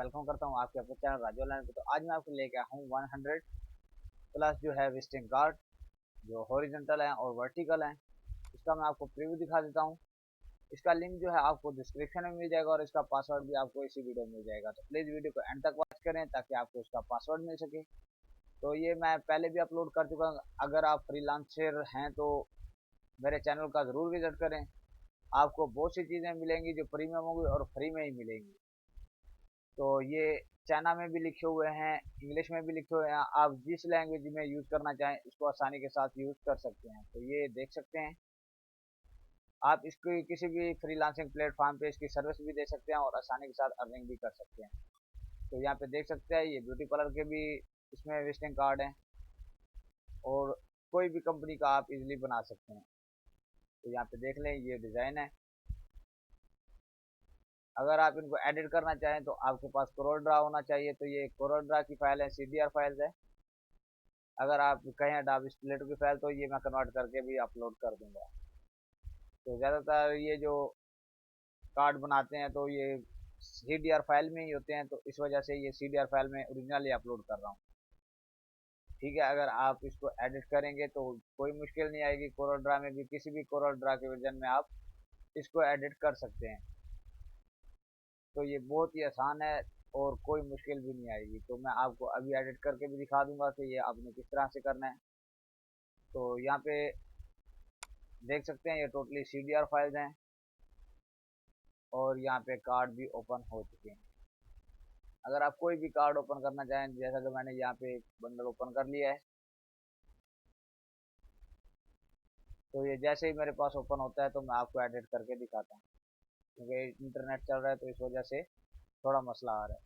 Welcome करता हूँ आपके अपने चैनल राजू ऑनलाइन पे। तो आज मैं आपको लेके आया हूँ 100 प्लस जो है विजिटिंग कार्ड जो हॉरिजॉन्टल है और वर्टिकल है। इसका मैं आपको प्रीव्यू दिखा देता हूँ। इसका लिंक जो है आपको डिस्क्रिप्शन में मिल जाएगा और इसका पासवर्ड भी आपको इसी वीडियो में मिल जाएगा। तो प्लीज़ वीडियो को एंड तक वॉच करें ताकि आपको इसका पासवर्ड मिल सके। तो ये मैं पहले भी अपलोड कर चुका हूँ। अगर आप फ्रीलांसर हैं तो मेरे चैनल का ज़रूर विजिट करें। आपको बहुत सी चीज़ें मिलेंगी जो प्रीमियम होंगी और फ्री में ही मिलेंगी। तो ये चाइना में भी लिखे हुए हैं, इंग्लिश में भी लिखे हुए हैं। आप जिस लैंग्वेज में यूज़ करना चाहें इसको आसानी के साथ यूज़ कर सकते हैं। तो ये देख सकते हैं आप इसको किसी भी फ्रीलांसिंग प्लेटफॉर्म पे इसकी सर्विस भी दे सकते हैं और आसानी के साथ अर्निंग भी कर सकते हैं। तो यहाँ पे देख सकते हैं ये ब्यूटी पार्लर के भी इसमें विजिटिंग कार्ड हैं और कोई भी कंपनी का आप इजीली बना सकते हैं। तो यहाँ पे देख लें ये डिज़ाइन है। अगर आप इनको एडिट करना चाहें तो आपके पास कोरोल ड्रा होना चाहिए। तो ये कोरोल ड्रा की फाइल है, CDR फाइल्स है। अगर आप कहें अडोबी इलस्ट्रेटर की फाइल तो ये मैं कन्वर्ट करके भी अपलोड कर दूंगा। तो ज़्यादातर ये जो कार्ड बनाते हैं तो ये CDR फाइल में ही होते हैं, तो इस वजह से ये CDR फाइल में ओरिजिनली अपलोड कर रहा हूँ। ठीक है, अगर आप इसको एडिट करेंगे तो कोई मुश्किल नहीं आएगी। कोरल ड्रा में भी किसी भी कोरल ड्रा के वर्जन में आप इसको एडिट कर सकते हैं। तो ये बहुत ही आसान है और कोई मुश्किल भी नहीं आएगी। तो मैं आपको अभी एडिट करके भी दिखा दूंगा कि ये आपने किस तरह से करना है। तो यहाँ पे देख सकते हैं ये टोटली CDR फाइल्स हैं और यहाँ पे कार्ड भी ओपन हो चुके हैं। अगर आप कोई भी कार्ड ओपन करना चाहें, जैसा कि मैंने यहाँ पे एक बंडल ओपन कर लिया है, तो ये जैसे ही मेरे पास ओपन होता है तो मैं आपको एडिट करके दिखाता हूँ। क्योंकि इंटरनेट चल रहा है तो इस वजह से थोड़ा मसला आ रहा है।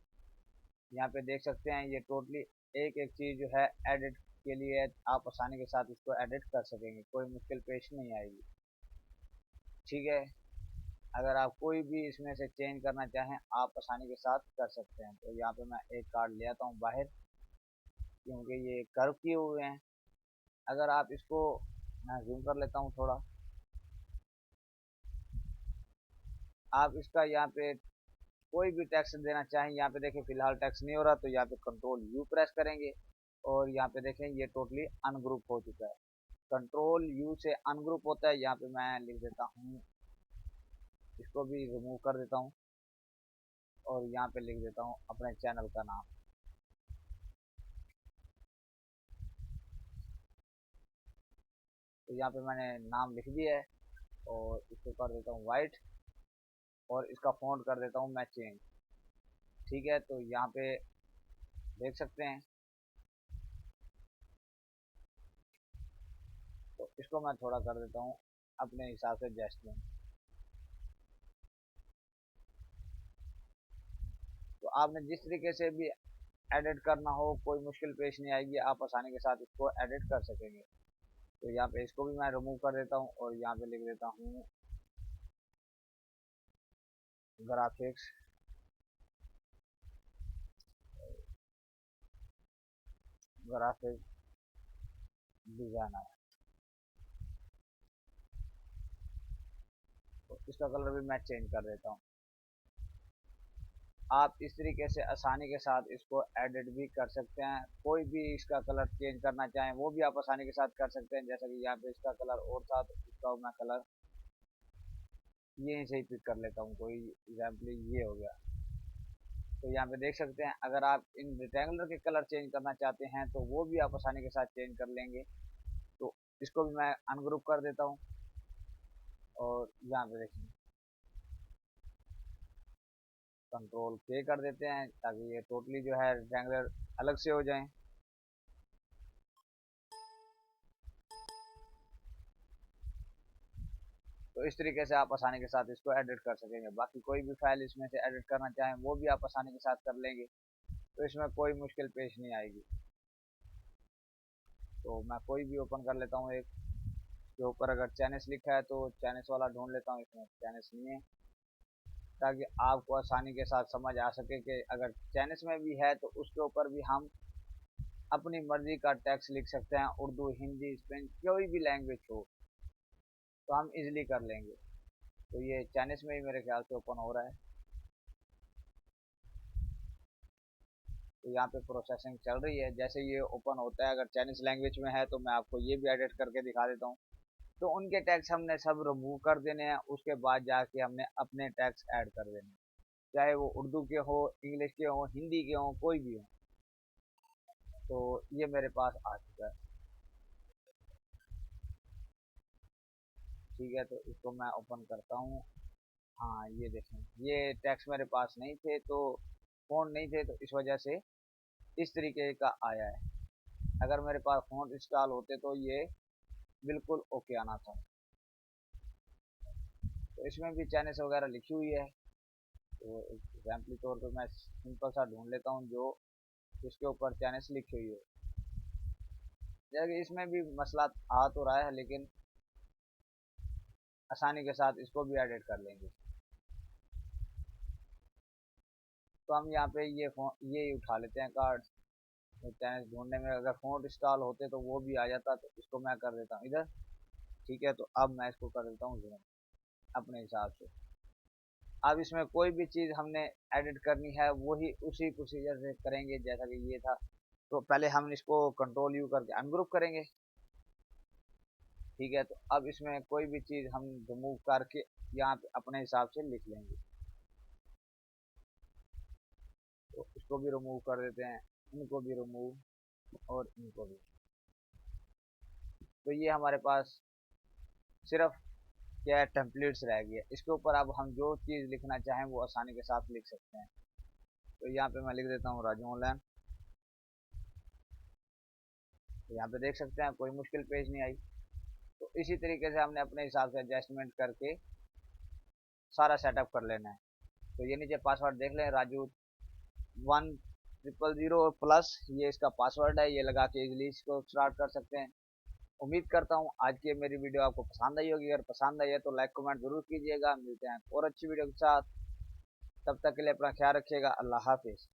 यहाँ पे देख सकते हैं ये टोटली एक एक चीज़ जो है एडिट के लिए आप आसानी के साथ इसको एडिट कर सकेंगे, कोई मुश्किल पेश नहीं आएगी। ठीक है, अगर आप कोई भी इसमें से चेंज करना चाहें आप आसानी के साथ कर सकते हैं। तो यहाँ पे मैं एक कार्ड ले आता हूँ बाहर, क्योंकि ये कर्व किए हुए हैं। अगर आप इसको, मैं जूम कर लेता हूँ थोड़ा, आप इसका यहाँ पे कोई भी टेक्स्ट देना चाहें, यहाँ पे देखें फिलहाल टेक्स्ट नहीं हो रहा तो यहाँ पे Ctrl+U प्रेस करेंगे और यहाँ पे देखें ये टोटली अनग्रुप हो चुका है। Ctrl+U से अनग्रुप होता है। यहाँ पे मैं लिख देता हूँ, इसको भी रिमूव कर देता हूँ और यहाँ पे लिख देता हूँ अपने चैनल का नाम। तो यहाँ पे मैंने नाम लिख दिया है और इसको कर देता हूँ वाइट और इसका फ़ॉन्ट कर देता हूँ मैं चेंज। ठीक है, तो यहाँ पे देख सकते हैं। तो इसको मैं थोड़ा कर देता हूँ अपने हिसाब से एडजस्टमेंट। तो आपने जिस तरीके से भी एडिट करना हो कोई मुश्किल पेश नहीं आएगी, आप आसानी के साथ इसको एडिट कर सकेंगे। तो यहाँ पे इसको भी मैं रिमूव कर देता हूँ और यहाँ पे लिख देता हूँ ग्राफिक्स डिजाइनर। तो इसका कलर भी मैं चेंज कर देता हूँ। आप इस तरीके से आसानी के साथ इसको एडिट भी कर सकते हैं। कोई भी इसका कलर चेंज करना चाहें वो भी आप आसानी के साथ कर सकते हैं। जैसा कि यहाँ पे इसका कलर और था तो इसका मैं कलर यहीं से ही पिक कर लेता हूँ। कोई एग्जाम्पल ये हो गया। तो यहाँ पे देख सकते हैं अगर आप इन रेक्टेंगुलर के कलर चेंज करना चाहते हैं तो वो भी आप आसानी के साथ चेंज कर लेंगे। तो इसको भी मैं अनग्रुप कर देता हूँ और यहाँ पे देखिए Ctrl+K कर देते हैं ताकि ये टोटली जो है रेक्टेंगुलर अलग से हो जाए। तो इस तरीके से आप आसानी के साथ इसको एडिट कर सकेंगे। बाकी कोई भी फाइल इसमें से एडिट करना चाहें वो भी आप आसानी के साथ कर लेंगे। तो इसमें कोई मुश्किल पेश नहीं आएगी। तो मैं कोई भी ओपन कर लेता हूँ एक, के ऊपर अगर चाइनीस लिखा है तो चाइनीस वाला ढूंढ लेता हूँ। इसमें चाइनीस नहीं है, ताकि आपको आसानी के साथ समझ आ सके कि अगर चाइनीस में भी है तो उसके ऊपर भी हम अपनी मर्जी का टेक्स्ट लिख सकते हैं। उर्दू, हिंदी, स्पेन, कोई भी लैंग्वेज हो तो हम इजीली कर लेंगे। तो ये चाइनीस में ही मेरे ख्याल से ओपन हो रहा है। तो यहाँ पे प्रोसेसिंग चल रही है। जैसे ये ओपन होता है, अगर चाइनीज लैंग्वेज में है तो मैं आपको ये भी एडिट करके दिखा देता हूँ। तो उनके टैग्स हमने सब रिमूव कर देने हैं, उसके बाद जाके हमने अपने टैग्स ऐड कर देने हैं, चाहे वो उर्दू के हो, इंग्लिश के हो, हिंदी के हो, कोई भी हो। तो ये मेरे पास आ चुका है। ठीक है, तो इसको मैं ओपन करता हूँ। हाँ, ये देखें, ये टैक्स मेरे पास नहीं थे, तो फ़ॉन्ट नहीं थे, तो इस वजह से इस तरीके का आया है। अगर मेरे पास फ़ॉन्ट इंस्टॉल होते तो ये बिल्कुल ओके आना था। तो इसमें भी चाइनीस वगैरह लिखी हुई है। तो एग्जाम्पल तौर पर मैं सिंपल सा ढूंढ लेता हूँ जो इसके ऊपर चाइनीस लिखी हुई है। जैसे इसमें भी मसला आ तो रहा है, लेकिन आसानी के साथ इसको भी एडिट कर लेंगे। तो हम यहाँ पे ये उठा लेते हैं कार्ड। तो चाइनीस ढूंढने में अगर फ़ॉन्ट इंस्टॉल होते तो वो भी आ जाता, तो इसको मैं कर देता हूँ इधर। ठीक है, तो अब मैं इसको कर देता हूँ जूम अपने हिसाब से। अब इसमें कोई भी चीज़ हमने एडिट करनी है वही उसी प्रोसीजर से करेंगे जैसा कि ये था। तो पहले हम इसको कंट्रोल यू करके अनग्रुप करेंगे। ठीक है, तो अब इसमें कोई भी चीज़ हम रिमूव करके यहाँ पे अपने हिसाब से लिख लेंगे। तो इसको भी रिमूव कर देते हैं, इनको भी रिमूव और इनको भी। तो ये हमारे पास सिर्फ क्या है, टेम्पलेट्स रह गया। इसके ऊपर अब हम जो चीज़ लिखना चाहें वो आसानी के साथ लिख सकते हैं। तो यहाँ पे मैं लिख देता हूँ राजू ऑनलाइन। तो यहाँ पे देख सकते हैं कोई मुश्किल पेज नहीं आई। तो इसी तरीके से हमने अपने हिसाब से एडजस्टमेंट करके सारा सेटअप कर लेना है। तो ये नीचे पासवर्ड देख लें, राजू 1000 प्लस ये इसका पासवर्ड है। ये लगा के इजीली इसको स्टार्ट कर सकते हैं। उम्मीद करता हूँ आज की मेरी वीडियो आपको पसंद आई होगी। अगर पसंद आई है तो लाइक कमेंट जरूर कीजिएगा। मिलते हैं और अच्छी वीडियो के साथ, तब तक के लिए अपना ख्याल रखिएगा। अल्लाह हाफिज़।